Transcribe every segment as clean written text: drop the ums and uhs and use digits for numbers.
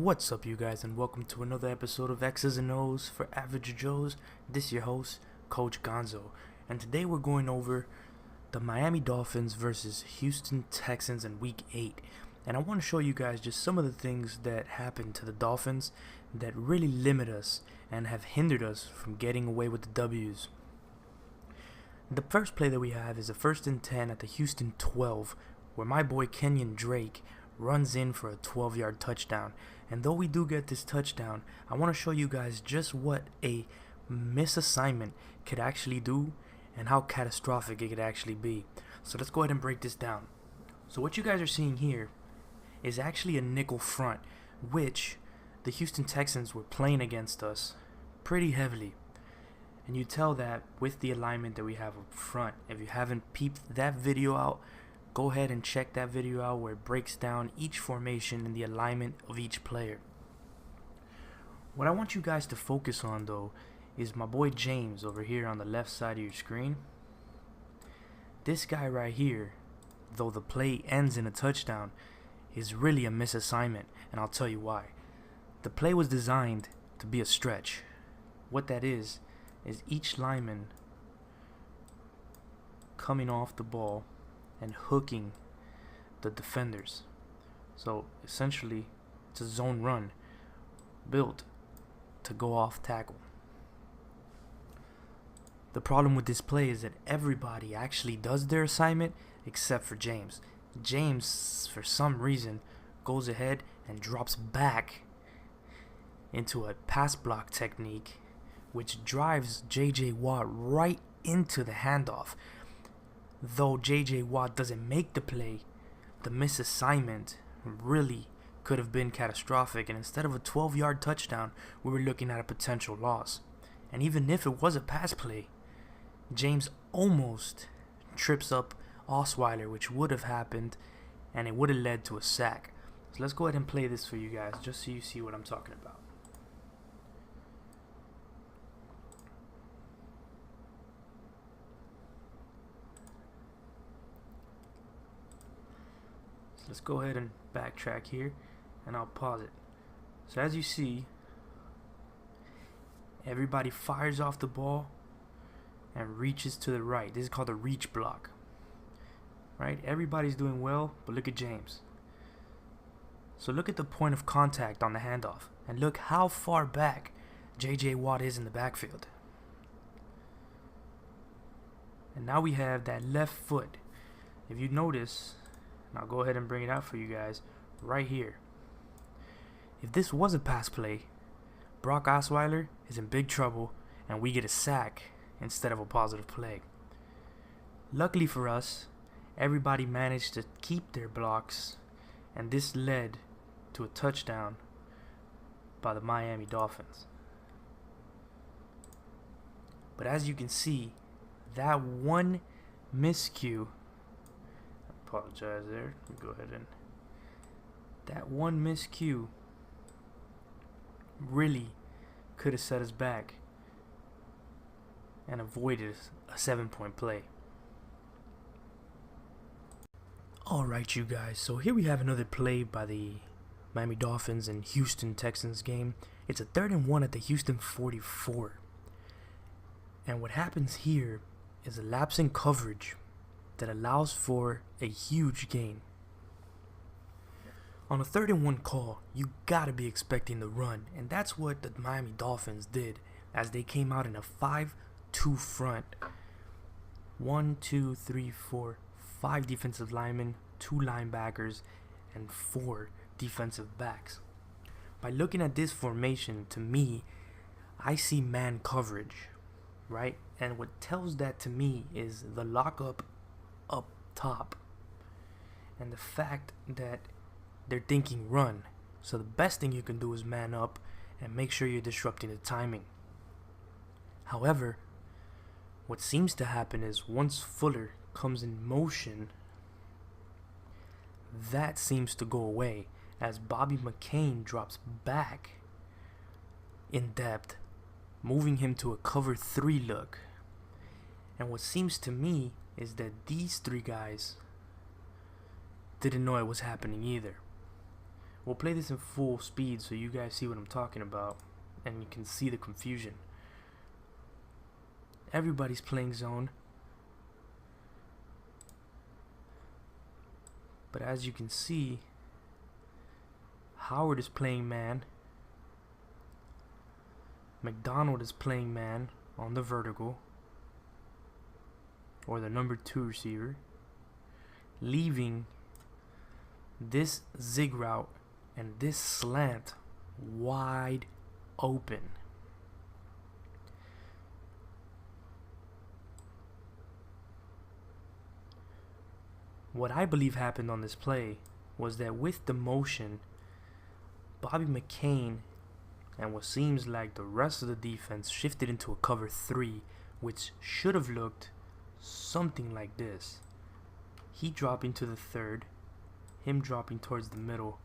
What's up, you guys, and welcome to another episode of X's and O's for Average Joes. This is your host, Coach Gonzo, and today we're going over the Miami Dolphins versus Houston Texans in Week 8. And I want to show you guys just some of the things that happened to the Dolphins that really limit us and have hindered us from getting away with the W's. The first play that we have is a 1st and 10 at the Houston 12, where my boy Kenyon Drake runs in for a 12-yard touchdown. And though we do get this touchdown, I want to show you guys just what a misassignment could actually do and how catastrophic it could actually be. So let's go ahead and break this down. So what you guys are seeing here is actually a nickel front, which the Houston Texans were playing against us pretty heavily. And you tell that with the alignment that we have up front. If you haven't peeped that video out, go ahead and check that video out where it breaks down each formation and the alignment of each player. What I want you guys to focus on, though, is my boy James over here on the left side of your screen. This guy right here, though the play ends in a touchdown, is really a misassignment, and I'll tell you why. The play was designed to be a stretch. What that is each lineman coming off the ball and hooking the defenders. So essentially it's a zone run built to go off tackle. The problem with this play is that everybody actually does their assignment except for James. James, for some reason, goes ahead and drops back into a pass block technique, which drives J.J. Watt right into the handoff. Though J.J. Watt doesn't make the play, the misassignment really could have been catastrophic, and instead of a 12-yard touchdown, we were looking at a potential loss. And even if it was a pass play, James almost trips up Osweiler, which would have happened, and it would have led to a sack. So let's go ahead and play this for you guys, just so you see what I'm talking about. Let's go ahead and backtrack here, and I'll pause it. So as you see, everybody fires off the ball and reaches to the right. This is called a reach block, right? Everybody's doing well, but look at James. So look at the point of contact on the handoff, and look how far back J.J. Watt is in the backfield. And now we have that left foot. If you notice, and I'll go ahead and bring it out for you guys right here. If this was a pass play, Brock Osweiler is in big trouble and we get a sack instead of a positive play. Luckily for us, everybody managed to keep their blocks, and this led to a touchdown by the Miami Dolphins. But as you can see, that one miscue, apologize there. Let me go ahead and that one miscue really could have set us back and avoided a 7-point play. Alright, you guys, so here we have another play by the Miami Dolphins and Houston Texans game. It's a 3rd and 1 at the Houston 44. And what happens here is a lapse in coverage that allows for a huge gain. On a 3rd and 1 call, you gotta be expecting the run, and that's what the Miami Dolphins did as they came out in a 5-2 front. 1, 2, 3, 4, 5 defensive linemen, 2 linebackers, and 4 defensive backs. By looking at this formation, to me, I see man coverage, right? And what tells that to me is the lockup up top and the fact that they're thinking run. So the best thing you can do is man up and make sure you're disrupting the timing. However, what seems to happen is once Fuller comes in motion, that seems to go away as Bobby McCain drops back in depth, moving him to a cover 3 look. And what seems to me is that these 3 guys didn't know it was happening either. We'll play this in full speed so you guys see what I'm talking about and you can see the confusion. Everybody's playing zone, but as you can see, Howard is playing man, McDonald is playing man on the vertical, or the number 2 receiver, leaving this zig route and this slant wide open. What I believe happened on this play was that with the motion, Bobby McCain and what seems like the rest of the defense shifted into a cover 3, which should have looked something like this. He dropping to the third, him dropping towards the middle,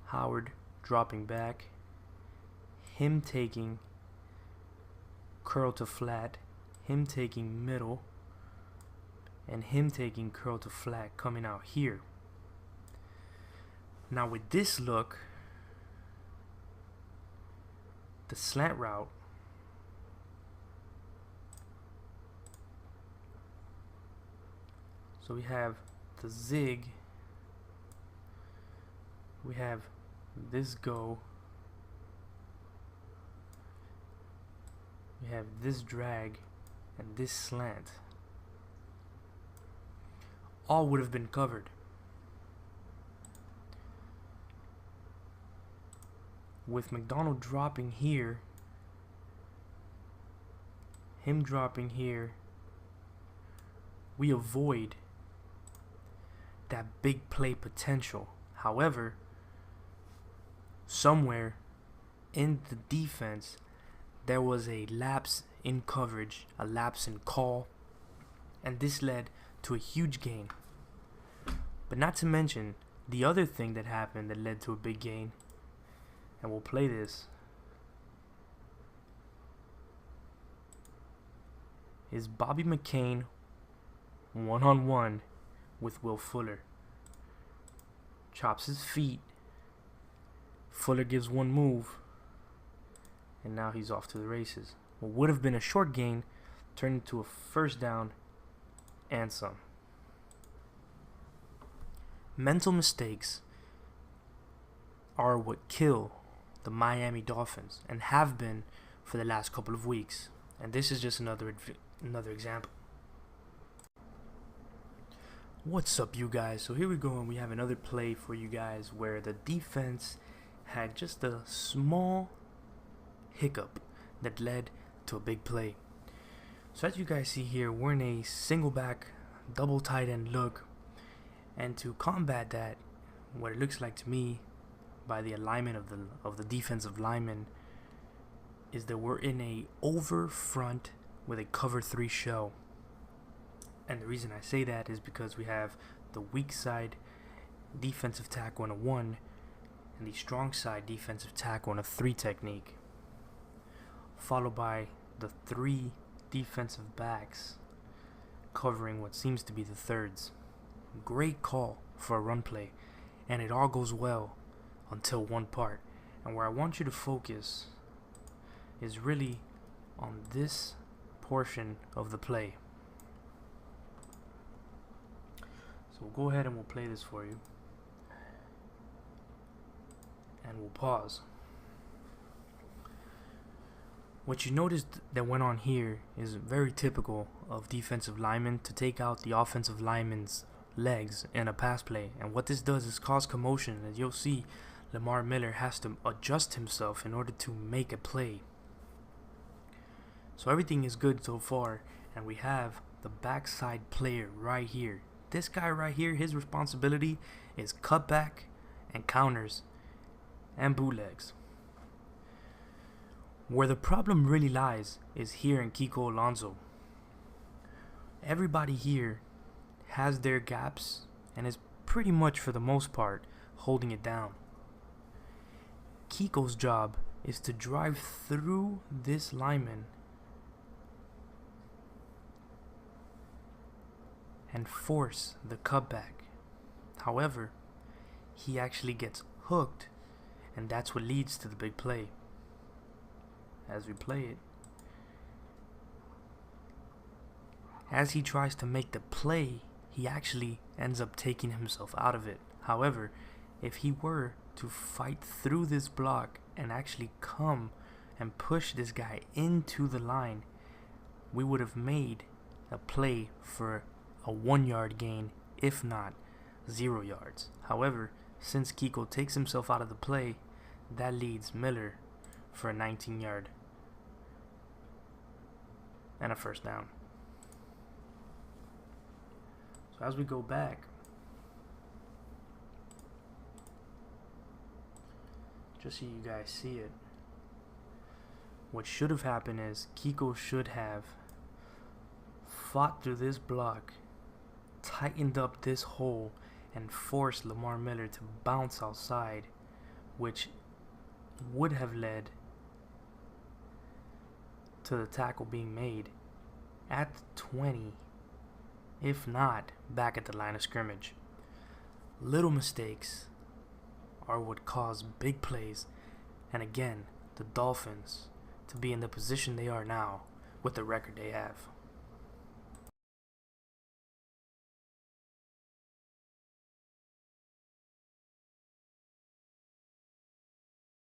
Howard dropping back, him taking curl to flat, him taking middle, and him taking curl to flat coming out here. Now with this look, the slant route so we have the zig, we have this go, we have this drag, and this slant all would have been covered. With McDonald dropping here, him dropping here, we avoid that big play potential. However, somewhere in the defense there was a lapse in coverage, a lapse in call, and this led to a huge gain. But not to mention the other thing that happened that led to a big gain, and we'll play this, is Bobby McCain one-on-one with Will Fuller. Chops his feet, Fuller gives one move, and now he's off to the races. What would have been a short gain turned into a first down and some. Mental mistakes are what kill the Miami Dolphins and have been for the last couple of weeks, and this is just another example. What's up, you guys? So here we go, and we have another play for you guys where the defense had just a small hiccup that led to a big play. So as you guys see here, we're in a single back double tight end look, and to combat that, what it looks like to me by the alignment of the defensive linemen is that we're in a over front with a cover 3 shell. And the reason I say that is because we have the weak side defensive tackle on a 1 and the strong side defensive tackle on a 3 technique, followed by the 3 defensive backs covering what seems to be the thirds. Great call for a run play, and it all goes well until one part, and where I want you to focus is really on this portion of the play. So we'll go ahead and we'll play this for you, and we'll pause. What you noticed that went on here is very typical of defensive linemen to take out the offensive lineman's legs in a pass play, and what this does is cause commotion. As you'll see, Lamar Miller has to adjust himself in order to make a play. So everything is good so far, and we have the backside player right here. This guy right here, his responsibility is cutback and counters and bootlegs. Where the problem really lies is here in Kiko Alonso. Everybody here has their gaps and is pretty much, for the most part, holding it down. Kiko's job is to drive through this lineman and force the cutback. However, he actually gets hooked, and that's what leads to the big play. As we play it, as he tries to make the play, he actually ends up taking himself out of it. However, if he were to fight through this block and actually come and push this guy into the line, we would have made a play for a 1-yard gain, if not 0 yards. However, since Kiko takes himself out of the play, that leads Miller for a 19-yard and a first down. So as we go back, just so you guys see it, what should have happened is Kiko should have fought through this block, tightened up this hole, and forced Lamar Miller to bounce outside, which would have led to the tackle being made at the 20, if not back at the line of scrimmage. Little mistakes are what cause big plays, and again, the Dolphins to be in the position they are now with the record they have.